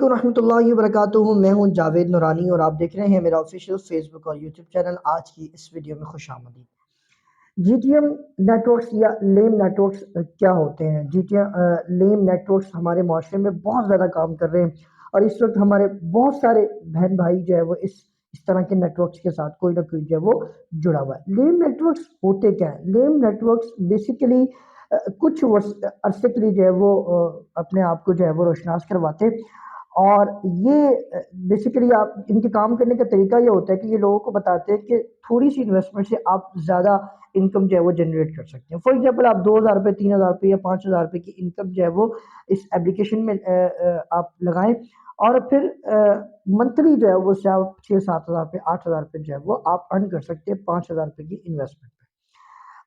رحمۃ اللہ وبرکاتہ، میں ہوں جاوید نورانی اور آپ دیکھ رہے ہیں میرا آفیشیل فیس بک اور یوٹیوب چینل۔ آج کی اس ویڈیو میں خوش آمدید۔ G T M networks یا لیم نیٹ ورکس کیا ہوتے ہیں؟ جی ٹی ایم لیم نیٹ ورکس ہمارے معاشرے میں بہت زیادہ کام کر رہے ہیں اور اس وقت ہمارے بہت سارے بہن بھائی جو ہے وہ اس طرح کے نیٹ ورکس کے ساتھ کوئی نہ کوئی جو ہے وہ جڑا ہوا ہے۔ لیم نیٹ ورکس ہوتے کیا ہیں؟ لیم نیٹ ورکس بیسیکلی کچھ عرصے کے لیے جو ہے وہ اپنے آپ کو جو ہے وہ روشناس کرواتے، اور یہ بیسیکلی آپ ان کے کام کرنے کا طریقہ یہ ہوتا ہے کہ یہ لوگوں کو بتاتے ہیں کہ تھوڑی سی انویسٹمنٹ سے آپ زیادہ انکم جو ہے وہ جنریٹ کر سکتے ہیں۔ فار ایگزامپل آپ 2,000 روپے 3,000 روپے یا 5,000 روپے کی انکم جو ہے وہ اس ایپلیکیشن میں آپ لگائیں، اور پھر منتھلی جو ہے وہ 6-7 ہزار روپے 8,000 روپے جو ہے وہ آپ ارن کر سکتے ہیں 5,000 روپے کی انویسٹمنٹ پہ۔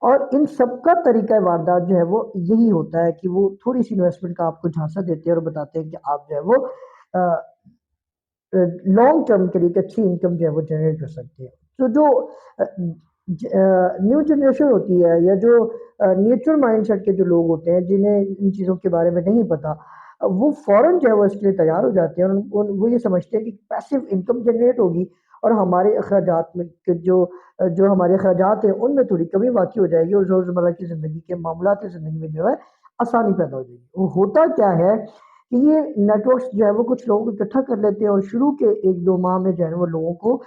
اور ان سب کا طریقہ واردات جو ہے وہ یہی ہوتا ہے کہ وہ تھوڑی سی انویسٹمنٹ کا آپ کو جھانسا دیتے ہیں اور بتاتے ہیں کہ آپ جو ہے وہ لانگ ٹرم کے لیے اچھی انکم جو ہے وہ جنریٹ کر سکتے ہیں۔ تو جو نیو جنریشن ہوتی ہے یا جو نیچرل مائنڈ سیٹ کے جو لوگ ہوتے ہیں جنہیں ان چیزوں کے بارے میں نہیں پتا، وہ فوراً جو ہے وہ اس کے لیے تیار ہو جاتے ہیں، اور وہ یہ سمجھتے ہیں کہ پیسو انکم جنریٹ ہوگی اور ہمارے اخراجات میں جو ہمارے اخراجات ہیں ان میں تھوڑی کمی واقع ہو جائے گی، اور روزمرہ کی زندگی کے معاملات زندگی میں جو ہے آسانی پیدا ہو جائے گی۔ وہ ہوتا کیا ہے کہ یہ نیٹ ورکس جو ہے وہ کچھ لوگوں کو اکٹھا کر لیتے ہیں اور شروع کے 1-2 ماہ میں جو ہے وہ لوگوں کو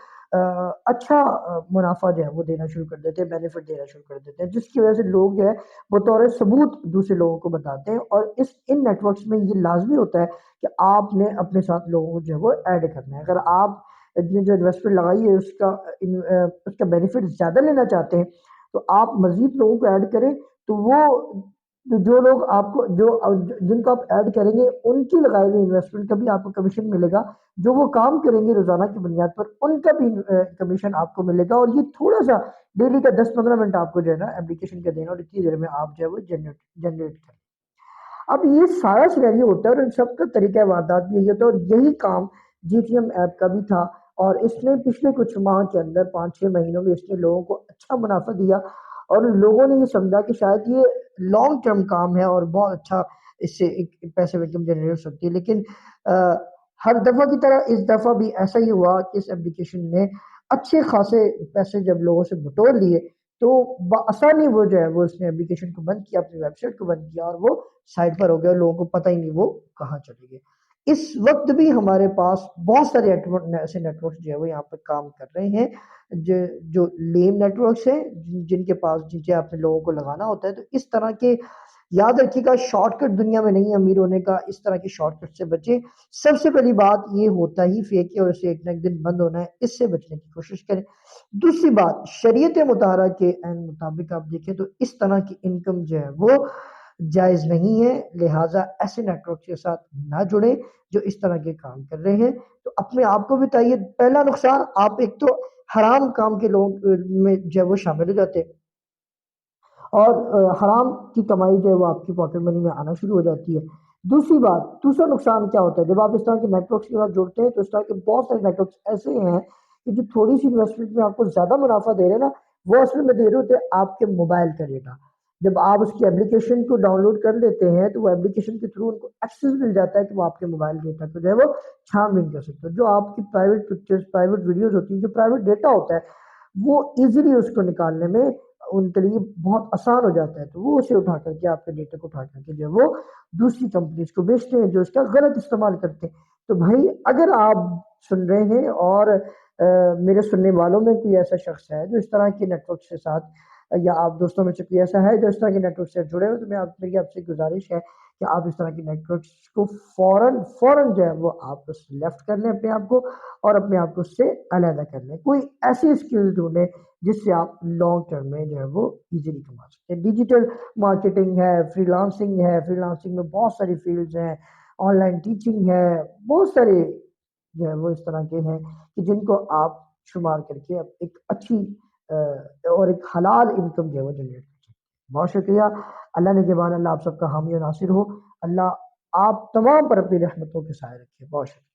اچھا منافع جو ہے وہ دینا شروع کر دیتے ہیں، بینیفٹ دینا شروع کر دیتے ہیں، جس کی وجہ سے لوگ جو ہے بطور ثبوت دوسرے لوگوں کو بتاتے ہیں۔ اور ان نیٹ ورکس میں یہ لازمی ہوتا ہے کہ آپ نے اپنے ساتھ لوگوں کو جو ہے وہ ایڈ کرنا ہے۔ اگر آپ نے جو انویسٹمنٹ لگائی ہے اس کا بینیفٹ زیادہ لینا چاہتے ہیں تو آپ مزید لوگوں کو ایڈ کریں، تو وہ جو لوگ آپ کو جن کو آپ ایڈ کریں گے ان کی لگائی ہوئی انویسٹمنٹ کا بھی آپ کو کمیشن ملے گا، جو وہ کام کریں گے روزانہ کی بنیاد پر ان کا بھی کمیشن آپ کو ملے گا۔ اور یہ تھوڑا سا ڈیلی کا 10-15 منٹ آپ کو جو ہے نا اپلیکیشن کا دینا، اور اتنی دیر میں آپ جو ہے وہ جنریٹ کریں۔ اب یہ سارا سینیریو ہوتا ہے اور ان سب کا طریقہ واردات بھی یہی ہوتا ہے، اور یہی کام جی ٹی ایم ایپ کا بھی تھا، اور اس نے پچھلے کچھ ماہ کے اندر 5-6 مہینوں میں اس نے لوگوں کو اچھا منافع دیا، اور لوگوں نے یہ سمجھا کہ شاید یہ لانگ ٹرم کام ہے اور بہت اچھا اس سے ایک پیسے انکم جنریٹ ہو سکتی ہے۔ لیکن ہر دفعہ کی طرح اس دفعہ بھی ایسا ہی ہوا کہ اس اپلیکیشن نے اچھے خاصے پیسے جب لوگوں سے بٹور لیے تو بآسانی وہ جو ہے وہ اس نے اپلیکیشن کو بند کیا، اپنی ویب سائٹ کو بند کیا، اور وہ سائٹ پر ہو گیا، لوگوں کو پتہ ہی نہیں وہ کہاں چلے گئے۔ اس وقت بھی ہمارے پاس بہت سارے ایسے نیٹ ورکس جو ہے وہ یہاں پر کام کر رہے ہیں، جو لیم نیٹ ورکس ہیں، جن کے پاس جن اپنے لوگوں کو لگانا ہوتا ہے۔ تو اس طرح کے یاد رکھیے گا، شارٹ کٹ دنیا میں نہیں امیر ہونے کا، اس طرح کے شارٹ کٹ سے بچیں۔ سب سے پہلی بات یہ ہوتا ہی فیک ہے اور اسے ایک نہ ایک دن بند ہونا ہے، اس سے بچنے کی کوشش کریں۔ دوسری بات، شریعت مطہرہ کے عین مطابق آپ دیکھیں تو اس طرح کی انکم جو ہے وہ جائز نہیں ہے، لہٰذا ایسے نیٹ ورک کے ساتھ نہ جڑیں جو اس طرح کے کام کر رہے ہیں۔ تو اپنے آپ کو بتائیے، پہلا نقصان، آپ ایک تو حرام کام کے لوگوں میں جو ہے وہ شامل ہو جاتے ہیں، اور حرام کی کمائی جو ہے وہ آپ کی پاکٹ منی میں آنا شروع ہو جاتی ہے۔ دوسرا نقصان کیا ہوتا ہے؟ جب آپ اس طرح کے نیٹ ورکس کے ساتھ جڑتے ہیں تو اس طرح کے بہت سارے نیٹ ورکس ایسے ہیں کہ جو تھوڑی سی انویسٹمنٹ میں آپ کو زیادہ منافع دے رہے ہیں نا، وہ اصل میں دے رہے ہوتے ہیں آپ کے موبائل کا ڈیٹا۔ جب آپ اس کی اپلیکیشن کو ڈاؤن لوڈ کر لیتے ہیں تو وہ اپلیکیشن کے تھرو ان کو ایکسیس مل جاتا ہے کہ وہ آپ کے موبائل ڈیٹا کو جو ہے وہ چھان بین کر سکتے ہیں۔ جو آپ کی پرائیویٹ پکچرز، پرائیویٹ ویڈیوز ہوتی ہیں، جو پرائیویٹ ڈیٹا ہوتا ہے، وہ ایزیلی اس کو نکالنے میں ان کے لیے بہت آسان ہو جاتا ہے، تو وہ اسے اٹھا کر کے آپ کے ڈیٹا کو اٹھا کر کے جو ہے وہ دوسری کمپنیز کو بیچتے ہیں جو اس کا غلط استعمال کرتے ہیں۔ تو بھائی، اگر آپ سن رہے ہیں اور میرے سننے والوں میں کوئی ایسا شخص ہے جو اس طرح کے نیٹ ورک کے ساتھ، یا آپ دوستوں میں سے کوئی ایسا ہے جو اس طرح کے نیٹ ورک سے جڑے ہوئے، تو میری آپ سے گزارش ہے کہ آپ اس طرح کے نیٹ ورکس کو فوراً جو ہے وہ آپ اس سے لیفٹ کر لیں اپنے آپ کو، اور اپنے آپ کو اس سے علیحدہ کر لیں۔ کوئی ایسی اسکل ڈھونڈیں جس سے آپ لانگ ٹرم میں جو ہے وہ ایزیلی کما سکتے ہیں۔ ڈیجیٹل مارکیٹنگ ہے، فری لانسنگ میں بہت ساری فیلڈز ہیں، آن لائن ٹیچنگ ہے، بہت سارے جو ہے وہ اس طرح کے ہیں کہ جن کو آپ شمار کر کے ایک اچھی اور ایک حلال انکم جو ہے وہ جنریٹ کر سکتے ہیں۔ بہت شکریہ۔ اللہ نگہبان، اللہ آپ سب کا حامی و ناصر ہو۔ اللہ آپ تمام پر اپنی رحمتوں کے سائے رکھے۔ بہت شکریہ۔